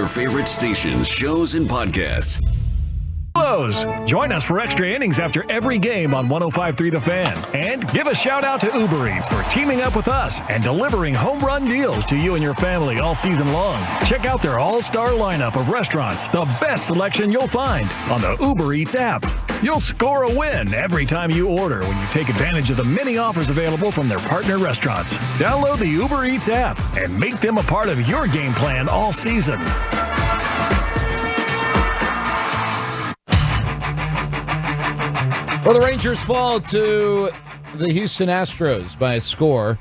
your favorite stations, shows, and podcasts. Join us for extra innings after every game on 105.3 The Fan. And give a shout out to Uber Eats for teaming up with us and delivering home run deals to you and your family all season long. Check out their all-star lineup of restaurants, the best selection you'll find on the Uber Eats app. You'll score a win every time you order when you take advantage of the many offers available from their partner restaurants. Download the Uber Eats app and make them a part of your game plan all season. Well, the Rangers fall to the Houston Astros by a score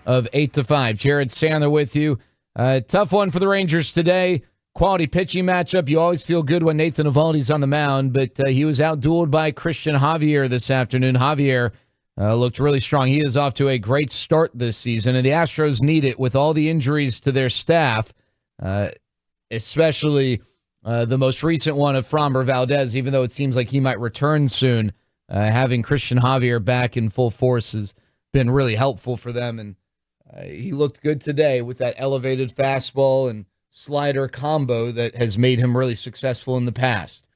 of 8-5. Jared Sandler with you. Tough one for the Rangers today. Quality pitching matchup. You always feel good when Nathan Eovaldi's on the mound, but he was outdueled by Christian Javier this afternoon. Javier looked really strong. He is off to a great start this season, and the Astros need it with all the injuries to their staff, especially the most recent one of Framber Valdez, even though it seems like he might return soon. Having Christian Javier back in full force has been really helpful for them, and he looked good today with that elevated fastball and slider combo that has made him really successful in the past.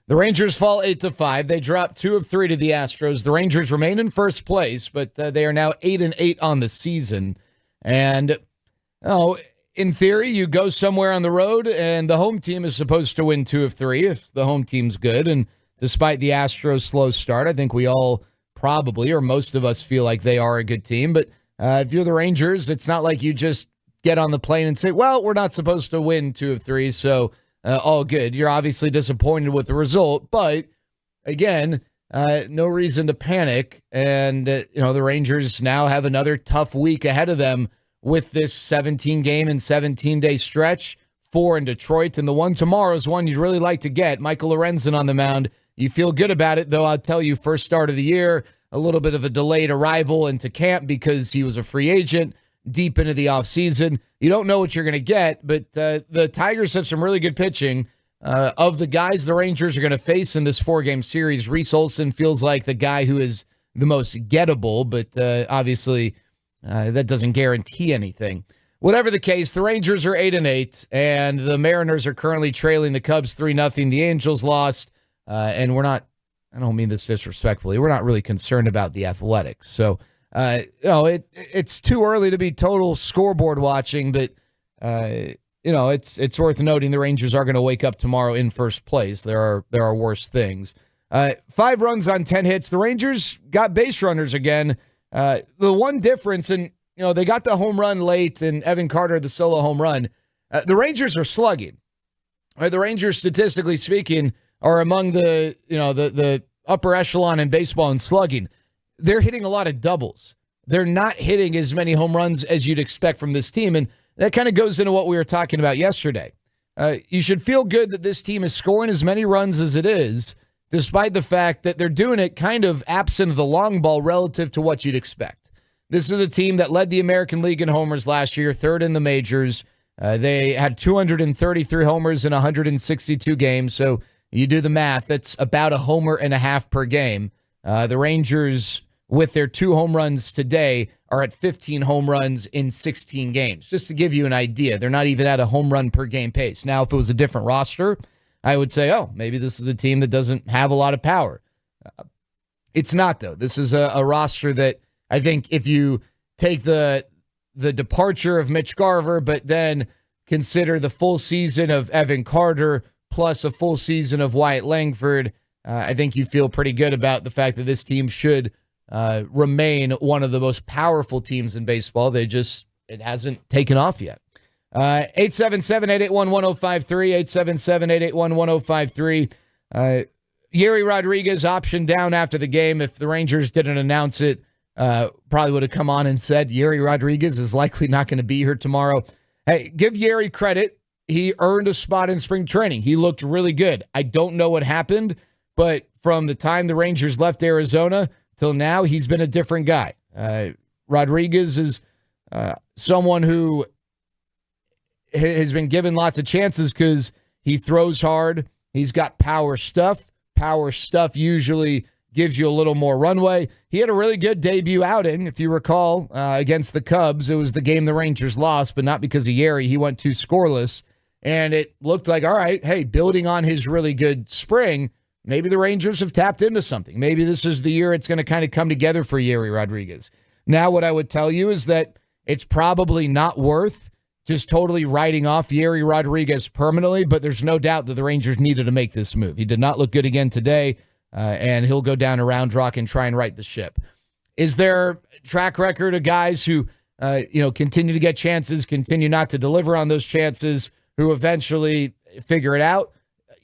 The Rangers fall 8-5. They drop 2 of 3 to the Astros. The Rangers remain in first place, but they are now 8-8 on the season. And in theory, you go somewhere on the road, and the home team is supposed to win 2 of 3 if the home team's good. And despite the Astros' slow start, I think we all probably, or most of us, feel like they are a good team. But if you're the Rangers, it's not like you just get on the plane and say, well, we're not supposed to win 2 of 3, so all good. You're obviously disappointed with the result. But, again, no reason to panic. And, the Rangers now have another tough week ahead of them with this 17-game and 17-day stretch. 4 in Detroit, and the one tomorrow is one you'd really like to get. Michael Lorenzen on the mound. You feel good about it, though I'll tell you, first start of the year, a little bit of a delayed arrival into camp because he was a free agent deep into the offseason. You don't know what you're going to get, but the Tigers have some really good pitching. Of the guys the Rangers are going to face in this 4-game series, Reese Olson feels like the guy who is the most gettable, but obviously that doesn't guarantee anything. Whatever the case, the Rangers are 8-8, and the Mariners are currently trailing the Cubs 3-0. The Angels lost, and we're not, I don't mean this disrespectfully, we're not really concerned about the Athletics. So, it's too early to be total scoreboard watching, but, it's worth noting the Rangers are going to wake up tomorrow in first place. There are worse things. 5 runs on 10 hits. The Rangers got base runners again. The one difference, and they got the home run late, and Evan Carter, the solo home run. The Rangers are slugging. The Rangers, statistically speaking, are among the upper echelon in baseball in slugging. They're hitting a lot of doubles. They're not hitting as many home runs as you'd expect from this team, and that kind of goes into what we were talking about yesterday. You should feel good that this team is scoring as many runs as it is, despite the fact that they're doing it kind of absent of the long ball relative to what you'd expect. This is a team that led the American League in homers last year, 3rd in the majors. They had 233 homers in 162 games, so you do the math, that's about a homer and a half per game. The Rangers, with their 2 home runs today, are at 15 home runs in 16 games. Just to give you an idea, they're not even at a home run per game pace. Now, if it was a different roster, I would say, maybe this is a team that doesn't have a lot of power. It's not, though. This is a roster that I think if you take the departure of Mitch Garver, but then consider the full season of Evan Carter plus a full season of Wyatt Langford, I think you feel pretty good about the fact that this team should remain one of the most powerful teams in baseball. It hasn't taken off yet. 877-881-1053, 877-881-1053. Yeri Rodriguez optioned down after the game. If the Rangers didn't announce it, probably would have come on and said Yeri Rodriguez is likely not going to be here tomorrow. Hey, give Yeri credit. He earned a spot in spring training. He looked really good. I don't know what happened, but from the time the Rangers left Arizona till now, he's been a different guy. Rodriguez is someone who has been given lots of chances because he throws hard. He's got power stuff. Power stuff usually gives you a little more runway. He had a really good debut outing, if you recall, against the Cubs. It was the game the Rangers lost, but not because of Yeri. He went 2 scoreless. And it looked like, all right, hey, building on his really good spring, maybe the Rangers have tapped into something. Maybe this is the year it's going to kind of come together for Yerry Rodriguez. Now, what I would tell you is that it's probably not worth just totally writing off Yerry Rodriguez permanently, but there's no doubt that the Rangers needed to make this move. He did not look good again today, and he'll go down to Round Rock and try and right the ship. Is there a track record of guys who continue to get chances, continue not to deliver on those chances, who eventually figure it out?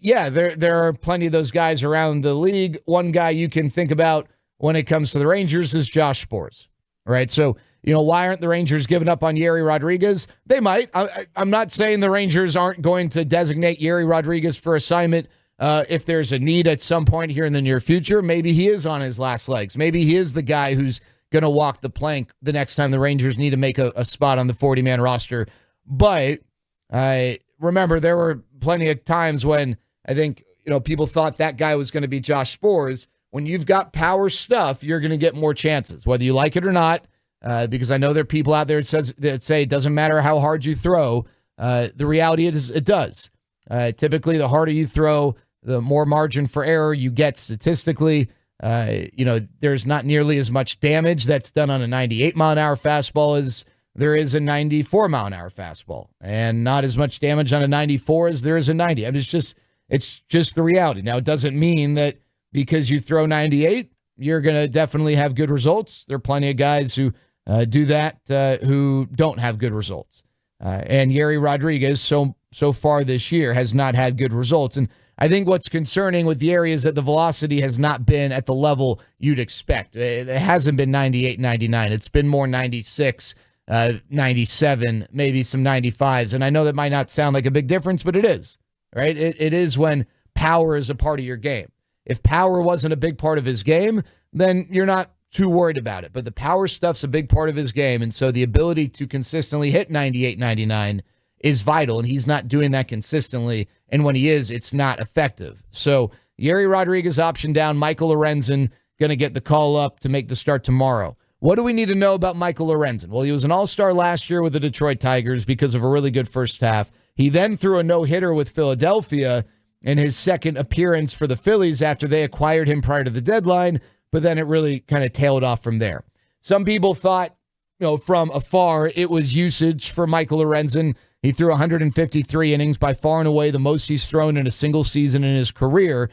Yeah, there are plenty of those guys around the league. One guy you can think about when it comes to the Rangers is Josh Sborz, right? So, why aren't the Rangers giving up on Yerry Rodriguez? They might. I'm not saying the Rangers aren't going to designate Yerry Rodriguez for assignment if there's a need at some point here in the near future. Maybe he is on his last legs. Maybe he is the guy who's going to walk the plank the next time the Rangers need to make a spot on the 40-man roster. But remember, there were plenty of times when I think people thought that guy was going to be Josh Sborz. When you've got power stuff, you're going to get more chances, whether you like it or not, because I know there are people out there that say it doesn't matter how hard you throw. The reality is it does. Typically, the harder you throw, the more margin for error you get statistically. There's not nearly as much damage that's done on a 98-mile-an-hour fastball as there is a 94-mile-an-hour fastball, and not as much damage on a 94 as there is a 90. I mean, it's just the reality. Now, it doesn't mean that because you throw 98, you're going to definitely have good results. There are plenty of guys who do that who don't have good results. And Yerry Rodriguez, so far this year, has not had good results. And I think what's concerning with Yerry is that the velocity has not been at the level you'd expect. It hasn't been 98, 99. It's been more 96, 97, maybe some 95s. And I know that might not sound like a big difference, but it is, right? It is when power is a part of your game. If power wasn't a big part of his game, then you're not too worried about it. But the power stuff's a big part of his game. And so the ability to consistently hit 98, 99 is vital. And he's not doing that consistently. And when he is, it's not effective. So Yerry Rodriguez option down. Michael Lorenzen going to get the call up to make the start tomorrow. What do we need to know about Michael Lorenzen? Well, he was an all-star last year with the Detroit Tigers because of a really good first half. He then threw a no-hitter with Philadelphia in his second appearance for the Phillies after they acquired him prior to the deadline, but then it really kind of tailed off from there. Some people thought, from afar, it was usage for Michael Lorenzen. He threw 153 innings, by far and away the most he's thrown in a single season in his career.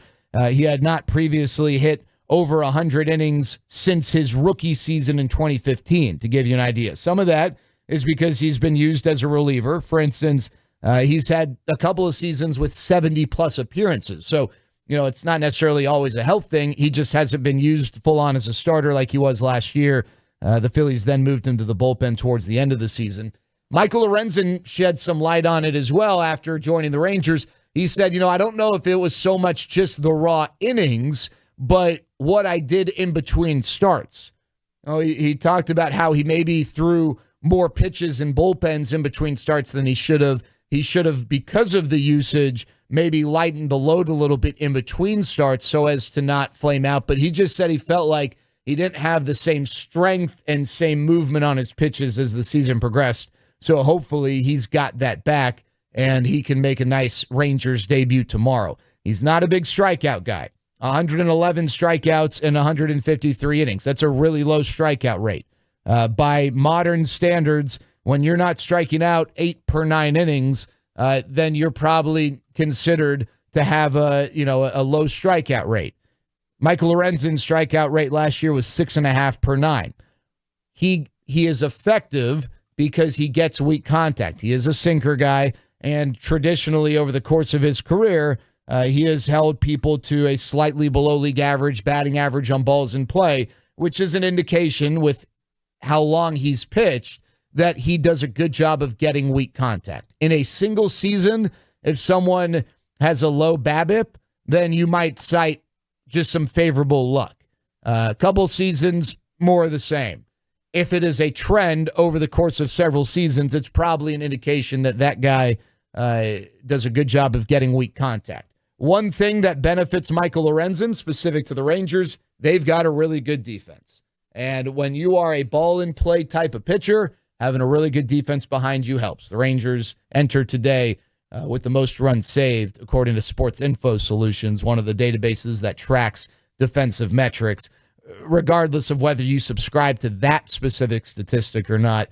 He had not previously hit over 100 innings since his rookie season in 2015, to give you an idea. Some of that is because he's been used as a reliever. For instance, he's had a couple of seasons with 70-plus appearances. So, it's not necessarily always a health thing. He just hasn't been used full-on as a starter like he was last year. The Phillies then moved him to the bullpen towards the end of the season. Michael Lorenzen shed some light on it as well after joining the Rangers. He said, I don't know if it was so much just the raw innings, but what I did in between starts. He talked about how he maybe threw more pitches and bullpens in between starts than he should have. He should have, because of the usage, maybe lightened the load a little bit in between starts so as to not flame out. But he just said he felt like he didn't have the same strength and same movement on his pitches as the season progressed. So hopefully he's got that back and he can make a nice Rangers debut tomorrow. He's not a big strikeout guy. 111 strikeouts and 153 innings. That's a really low strikeout rate. By modern standards, when you're not striking out 8 per 9 innings, then you're probably considered to have a low strikeout rate. Michael Lorenzen's strikeout rate last year was 6.5 per 9. He is effective because he gets weak contact. He is a sinker guy, and traditionally over the course of his career, he has held people to a slightly below league average batting average on balls in play, which is an indication with how long he's pitched that he does a good job of getting weak contact. In a single season, if someone has a low BABIP, then you might cite just some favorable luck. A couple seasons, more of the same. If it is a trend over the course of several seasons, it's probably an indication that that guy does a good job of getting weak contact. One thing that benefits Michael Lorenzen, specific to the Rangers, they've got a really good defense. And when you are a ball-in-play type of pitcher, having a really good defense behind you helps. The Rangers enter today with the most runs saved, according to Sports Info Solutions, one of the databases that tracks defensive metrics. Regardless of whether you subscribe to that specific statistic or not,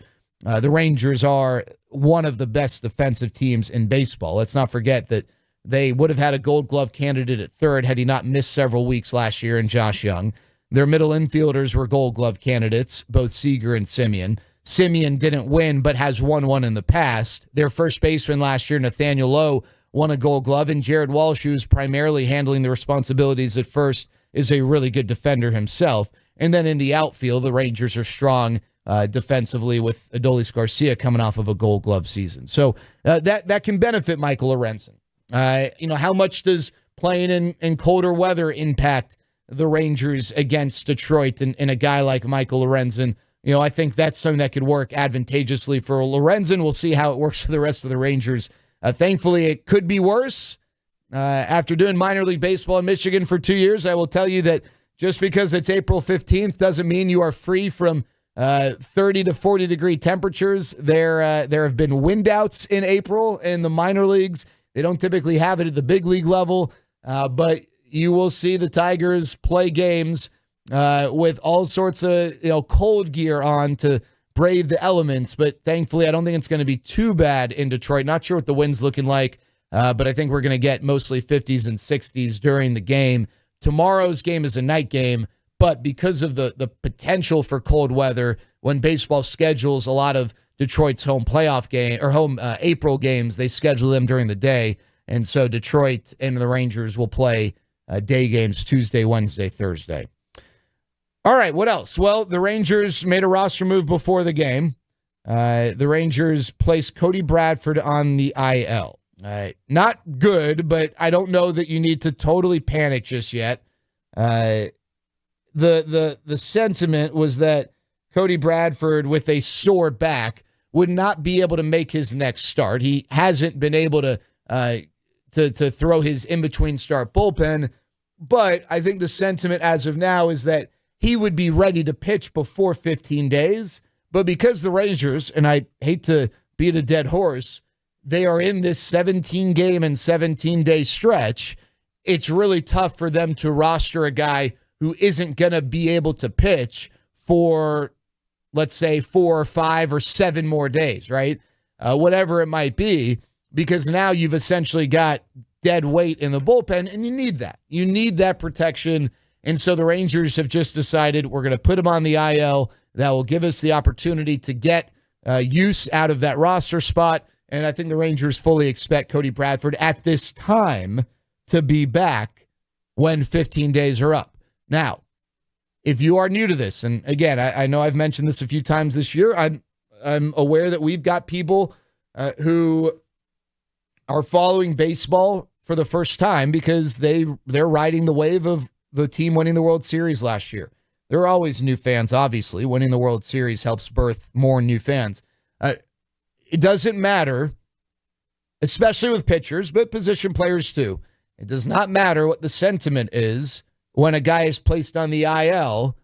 the Rangers are one of the best defensive teams in baseball. Let's not forget that they would have had a Gold Glove candidate at third had he not missed several weeks last year in Josh Young. Their middle infielders were Gold Glove candidates, both Seager and Simeon. Simeon didn't win, but has won one in the past. Their first baseman last year, Nathaniel Lowe, won a Gold Glove, and Jared Walsh, who's primarily handling the responsibilities at first, is a really good defender himself. And then in the outfield, the Rangers are strong defensively with Adolis Garcia coming off of a Gold Glove season. So that can benefit Michael Lorenzen. How much does playing in colder weather impact the Rangers against Detroit and a guy like Michael Lorenzen? I think that's something that could work advantageously for Lorenzen. We'll see how it works for the rest of the Rangers. Thankfully, it could be worse. After doing minor league baseball in Michigan for 2 years, I will tell you that just because it's April 15th doesn't mean you are free from 30 to 40 degree temperatures. There have been wind outs in April in the minor leagues. They don't typically have it at the big league level, but you will see the Tigers play games with all sorts of cold gear on to brave the elements. But thankfully, I don't think it's going to be too bad in Detroit. Not sure what the wind's looking like. But I think we're going to get mostly 50s and 60s during the game. Tomorrow's game is a night game, but because of the potential for cold weather, when baseball schedules a lot of Detroit's home playoff game or home April games, they schedule them during the day. And so Detroit and the Rangers will play day games Tuesday, Wednesday, Thursday. All right, what else? Well, the Rangers made a roster move before the game. The Rangers placed Cody Bradford on the IL. Not good, but I don't know that you need to totally panic just yet. The sentiment was that Cody Bradford, with a sore back, would not be able to make his next start. He hasn't been able to throw his in-between start bullpen, but I think the sentiment as of now is that he would be ready to pitch before 15 days. But because the Rangers, and I hate to beat a dead horse, they are in this 17-game and 17-day stretch, it's really tough for them to roster a guy who isn't going to be able to pitch for, let's say, 4 or 5 or 7 more days, right? Whatever it might be, because now you've essentially got dead weight in the bullpen, and you need that. You need that protection, and so the Rangers have just decided we're going to put him on the IL. That will give us the opportunity to get use out of that roster spot. And I think the Rangers fully expect Cody Bradford at this time to be back when 15 days are up. Now, if you are new to this, and again, I know I've mentioned this a few times this year, I'm aware that we've got people who are following baseball for the first time because they're riding the wave of the team winning the World Series last year. There are always new fans, obviously. Winning the World Series helps birth more new fans. It doesn't matter, especially with pitchers, but position players too. It does not matter what the sentiment is when a guy is placed on the IL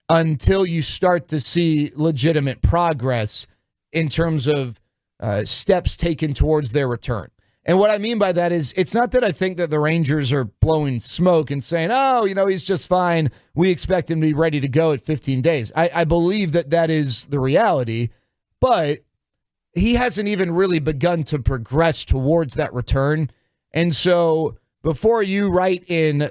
until you start to see legitimate progress in terms of steps taken towards their return. And what I mean by that is it's not that I think that the Rangers are blowing smoke and saying, oh, he's just fine. We expect him to be ready to go at 15 days. I believe that is the reality, but he hasn't even really begun to progress towards that return. And so before you write in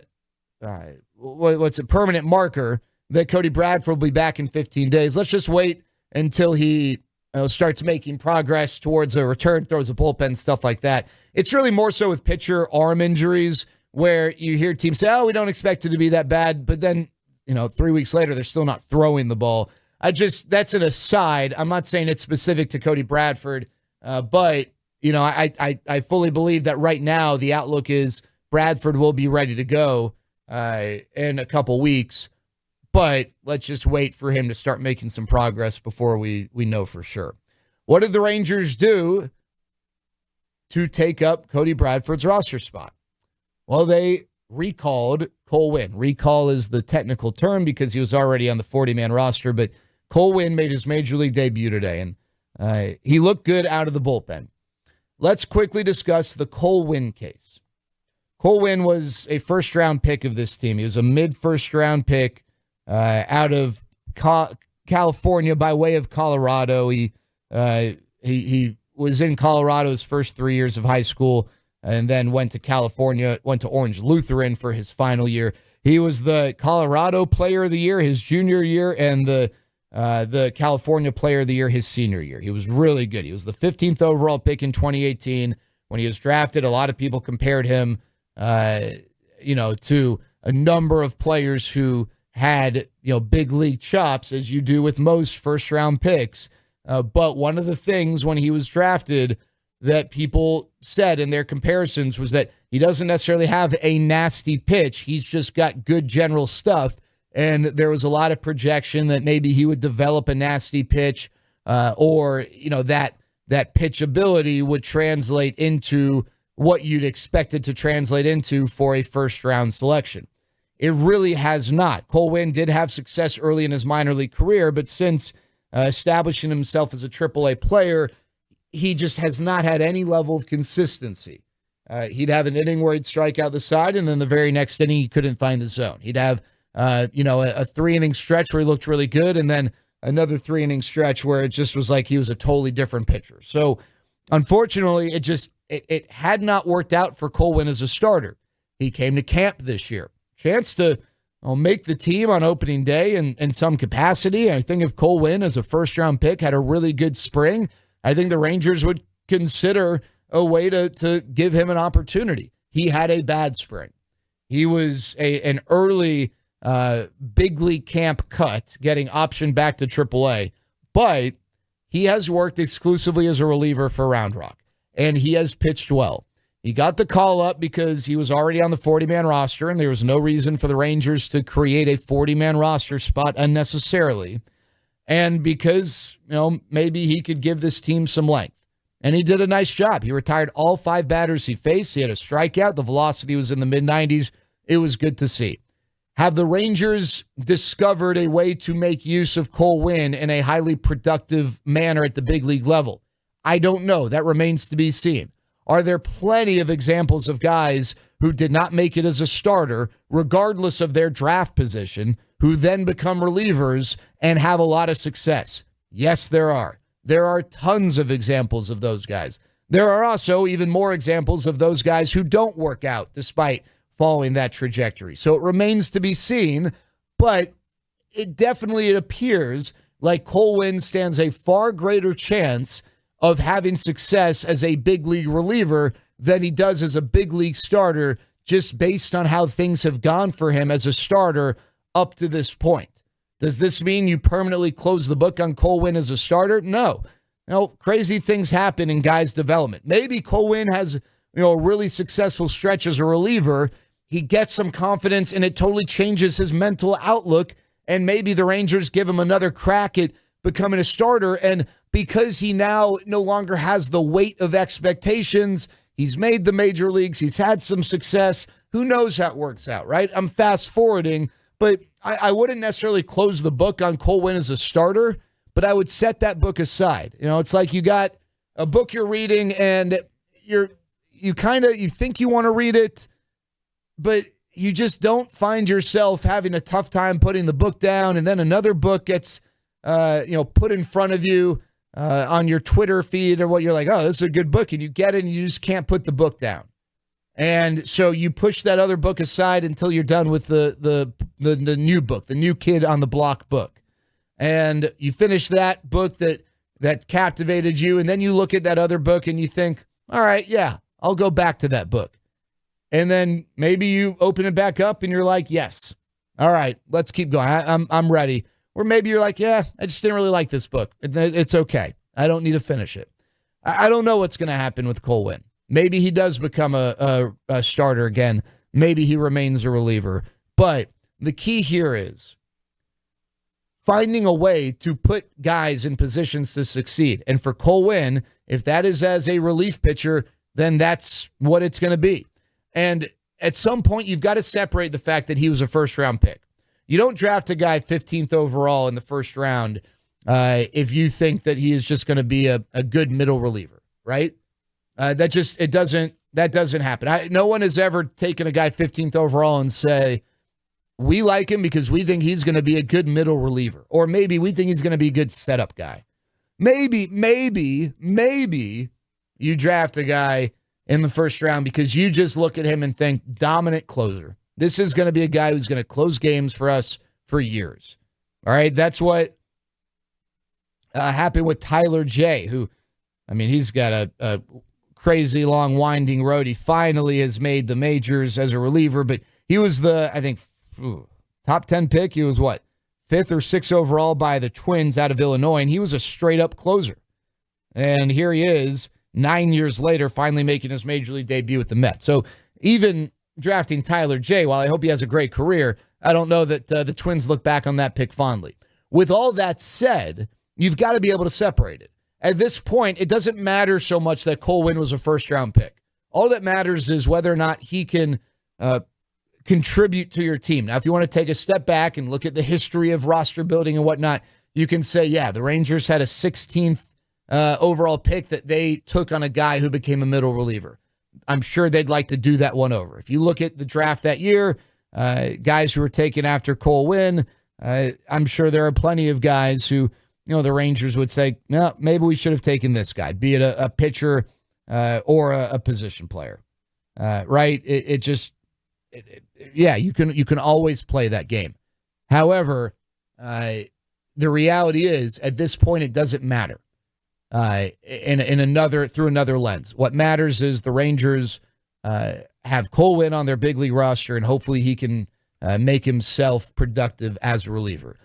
what's a permanent marker that Cody Bradford will be back in 15 days, let's just wait until he starts making progress towards a return, throws a bullpen, stuff like that. It's really more so with pitcher arm injuries where you hear teams say, oh, we don't expect it to be that bad. But then, 3 weeks later, they're still not throwing the ball. That's an aside. I'm not saying it's specific to Cody Bradford, but, I fully believe that right now the outlook is Bradford will be ready to go in a couple weeks. But let's just wait for him to start making some progress before we know for sure. What did the Rangers do to take up Cody Bradford's roster spot? Well, they recalled Cole Winn. Recall is the technical term because he was already on the 40-man roster, but Cole Winn made his major league debut today, and he looked good out of the bullpen. let's quickly discuss the Cole Winn case. Cole Winn was a first-round pick of this team. He was a mid-first-round pick out of California by way of Colorado. He was in Colorado's first 3 years of high school and then went to California, went to Orange Lutheran for his final year. He was the Colorado Player of the Year his junior year and the California Player of the Year his senior year. He was really good. He was the 15th overall pick in 2018. When he was drafted, a lot of people compared him to a number of players who had, big league chops, as you do with most first-round picks. But one of the things when he was drafted that people said in their comparisons was that he doesn't necessarily have a nasty pitch. He's just got good general stuff. And there was a lot of projection that maybe he would develop a nasty pitch or that pitch ability would translate into what you'd expect it to translate into for a first-round selection. It really has not. Cole Winn did have success early in his minor league career, but since establishing himself as a AAA player, he just has not had any level of consistency. He'd have an inning where he'd strike out the side, and then the very next inning he couldn't find the zone. He'd have a 3-inning stretch where he looked really good, and then another 3-inning stretch where it just was like he was a totally different pitcher. So unfortunately, it had not worked out for Cole Winn as a starter. He came to camp this year. Chance to make the team on opening day in some capacity. I think if Cole Winn as a first-round pick had a really good spring, I think the Rangers would consider a way to give him an opportunity. He had a bad spring. He was an early big league camp cut, getting optioned back to AAA, but he has worked exclusively as a reliever for Round Rock, and he has pitched well. He got the call up because he was already on the 40-man roster, and there was no reason for the Rangers to create a 40-man roster spot unnecessarily. And because, maybe he could give this team some length. And he did a nice job. He retired all 5 batters he faced. He had a strikeout. The velocity was in the mid-90s. It was good to see. Have the Rangers discovered a way to make use of Cole Winn in a highly productive manner at the big league level? I don't know. That remains to be seen. Are there plenty of examples of guys who did not make it as a starter, regardless of their draft position, who then become relievers and have a lot of success? Yes, there are. There are tons of examples of those guys. There are also even more examples of those guys who don't work out despite following that trajectory. So it remains to be seen, but it appears like Cole Winn stands a far greater chance of having success as a big league reliever than he does as a big league starter, just based on how things have gone for him as a starter up to this point. Does this mean you permanently close the book on Cole Winn as a starter? No. Crazy things happen in guys' development. Maybe Cole Winn has a really successful stretch as a reliever. He gets some confidence and it totally changes his mental outlook, and maybe the Rangers give him another crack at becoming a starter, and because he now no longer has the weight of expectations, he's made the major leagues, he's had some success, who knows how it works out, right? I'm fast forwarding, but I wouldn't necessarily close the book on Cole Winn as a starter, but I would set that book aside. It's like you got a book you're reading and you think you want to read it, but you just don't find yourself having a tough time putting the book down, and then another book gets put in front of you on your Twitter feed or what, you're like, oh, this is a good book, and you get it and you just can't put the book down. And so you push that other book aside until you're done with the new book, the new kid on the block book. And you finish that book that captivated you, and then you look at that other book and you think, all right, yeah, I'll go back to that book. And then maybe you open it back up and you're like, yes, all right, let's keep going. I'm ready. Or maybe you're like, yeah, I just didn't really like this book. It's okay. I don't need to finish it. I don't know what's going to happen with Cole Winn. Maybe he does become a starter again. Maybe he remains a reliever. But the key here is finding a way to put guys in positions to succeed. And for Cole Winn, if that is as a relief pitcher, then that's what it's going to be. And at some point, you've got to separate the fact that he was a first-round pick. You don't draft a guy 15th overall in the first round if you think that he is just going to be a good middle reliever, right? That doesn't happen. No one has ever taken a guy 15th overall and say, we like him because we think he's going to be a good middle reliever. Or maybe we think he's going to be a good setup guy. Maybe you draft a guy in the first round because you just look at him and think, dominant closer. This is going to be a guy who's going to close games for us for years. All right, that's what happened with Tyler J., who, he's got a crazy long winding road. He finally has made the majors as a reliever, but he was top 10 pick. He was 5th or 6th overall by the Twins out of Illinois, and he was a straight-up closer. And here he is, 9 years later, finally making his major league debut with the Mets. So even drafting Tyler J., while I hope he has a great career, I don't know that the Twins look back on that pick fondly. With all that said, you've got to be able to separate it. At this point, it doesn't matter so much that Cole Winn was a first-round pick. All that matters is whether or not he can contribute to your team. Now, if you want to take a step back and look at the history of roster building and whatnot, you can say, yeah, the Rangers had a 16th overall pick that they took on a guy who became a middle reliever. I'm sure they'd like to do that one over. If you look at the draft that year, guys who were taken after Cole Winn, I'm sure there are plenty of guys who, the Rangers would say, no, maybe we should have taken this guy, be it a pitcher or a position player, right? You can always play that game. However, the reality is at this point, it doesn't matter. Through another lens, what matters is the Rangers have Cole Winn on their big league roster, and hopefully he can make himself productive as a reliever.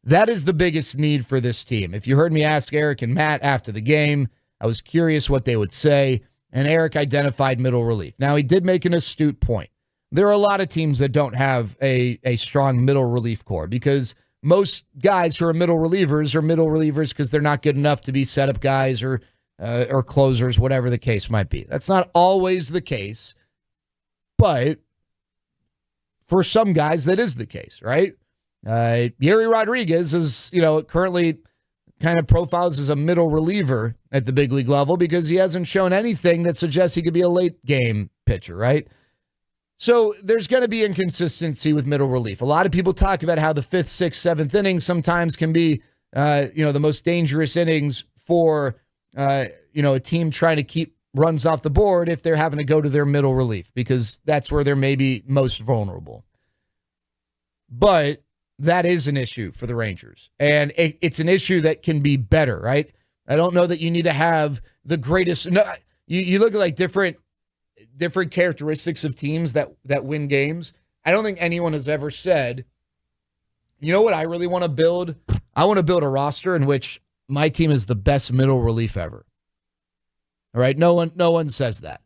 That is the biggest need for this team. If you heard me ask Eric and Matt after the game, I was curious what they would say, and Eric identified middle relief. Now, he did make an astute point. There are a lot of teams that don't have a strong middle relief core because most guys who are middle relievers because they're not good enough to be setup guys or closers, whatever the case might be. That's not always the case, but for some guys, that is the case, right? Yuri Rodriguez is, currently kind of profiles as a middle reliever at the big league level because he hasn't shown anything that suggests he could be a late game pitcher, right? So there's going to be inconsistency with middle relief. A lot of people talk about how the 5th, 6th, 7th innings sometimes can be, the most dangerous innings for, a team trying to keep runs off the board if they're having to go to their middle relief because that's where they're maybe most vulnerable. But that is an issue for the Rangers, and it's an issue that can be better, right? I don't know that you need to have the greatest. No, you look at like different characteristics of teams that win games. I don't think anyone has ever said, you know what I really want to build? I want to build a roster in which my team is the best middle relief ever. All right, no one says that.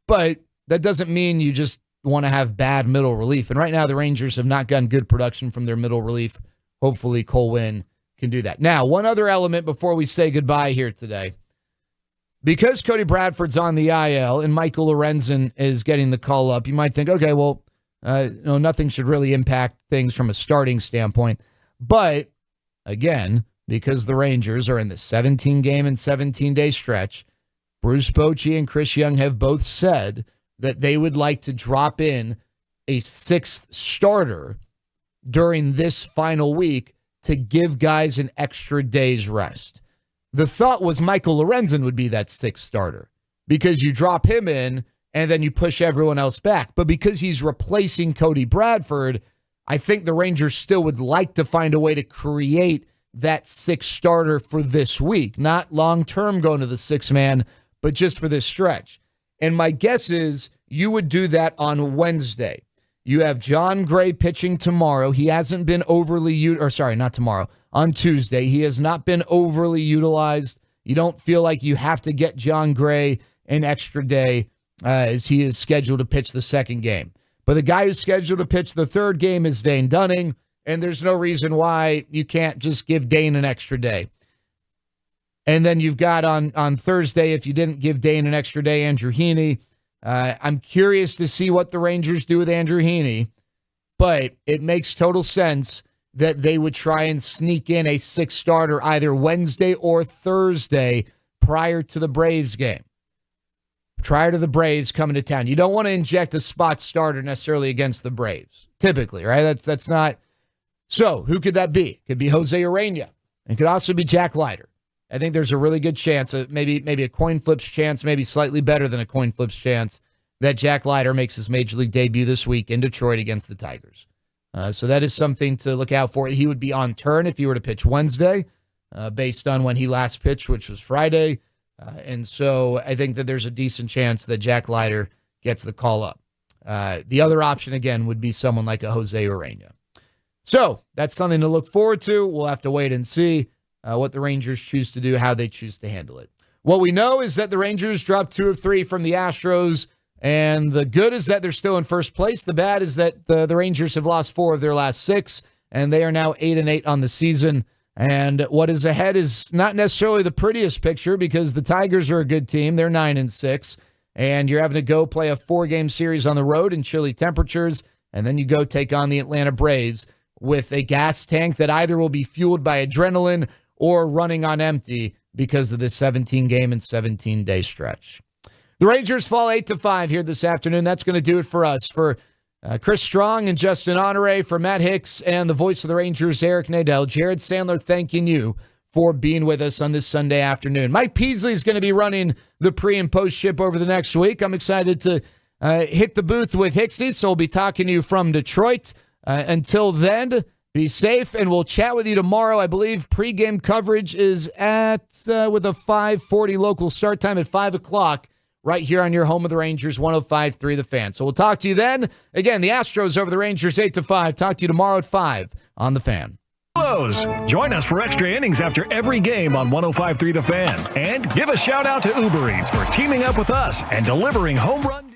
But that doesn't mean you just want to have bad middle relief. And right now the Rangers have not gotten good production from their middle relief. Hopefully Cole Winn can do that. Now, one other element before we say goodbye here today. Because Cody Bradford's on the IL and Michael Lorenzen is getting the call up, you might think, okay, well, nothing should really impact things from a starting standpoint. But, again, because the Rangers are in the 17-game and 17-day stretch, Bruce Bochy and Chris Young have both said that they would like to drop in a 6th starter during this final week to give guys an extra day's rest. The thought was Michael Lorenzen would be that 6th starter because you drop him in and then you push everyone else back. But because he's replacing Cody Bradford, I think the Rangers still would like to find a way to create that 6th starter for this week. Not long-term going to the 6th-man, but just for this stretch. And my guess is you would do that on Wednesday. You have John Gray pitching tomorrow. He hasn't been on Tuesday. He has not been overly utilized. You don't feel like you have to get John Gray an extra day as he is scheduled to pitch the 2nd game. But the guy who's scheduled to pitch the 3rd game is Dane Dunning, and there's no reason why you can't just give Dane an extra day. And then you've got on Thursday, if you didn't give Dane an extra day, Andrew Heaney. I'm curious to see what the Rangers do with Andrew Heaney, but it makes total sense that they would try and sneak in a 6th starter either Wednesday or Thursday prior to the Braves game. prior to the Braves coming to town. You don't want to inject a spot starter necessarily against the Braves, typically, right? That's not. So who could that be? Could be Jose Urena. It could also be Jack Leiter. I think there's a really good chance, maybe a coin flips chance, maybe slightly better than a coin flips chance, that Jack Leiter makes his Major League debut this week in Detroit against the Tigers. So that is something to look out for. He would be on turn if he were to pitch Wednesday, based on when he last pitched, which was Friday. And so I think that there's a decent chance that Jack Leiter gets the call up. The other option, again, would be someone like a Jose Urena. So that's something to look forward to. We'll have to wait and see what the Rangers choose to do, how they choose to handle it. What we know is that the Rangers dropped 2 of 3 from the Astros, and the good is that they're still in first place. The bad is that the Rangers have lost 4 of their last 6, and they are now 8-8 on the season. And what is ahead is not necessarily the prettiest picture because the Tigers are a good team. They're 9-6, and you're having to go play a 4-game series on the road in chilly temperatures, and then you go take on the Atlanta Braves with a gas tank that either will be fueled by adrenaline or running on empty because of this 17-game and 17-day stretch. The Rangers fall 8-5 here this afternoon. That's going to do it for us. For Chris Strong and Justin Honore, for Matt Hicks and the voice of the Rangers, Eric Nadel, Jared Sandler, thanking you for being with us on this Sunday afternoon. Mike Peasley is going to be running the pre- and post-ship over the next week. I'm excited to hit the booth with Hicksy, so we'll be talking to you from Detroit. Until then, be safe, and we'll chat with you tomorrow. I believe pregame coverage is with a 5:40 local start time at 5 o'clock right here on your home of the Rangers, 105.3 The Fan. So we'll talk to you then. Again, the Astros over the Rangers 8-5. Talk to you tomorrow at 5 on The Fan. Close. Join us for extra innings after every game on 105.3 The Fan. And give a shout out to Uber Eats for teaming up with us and delivering home run.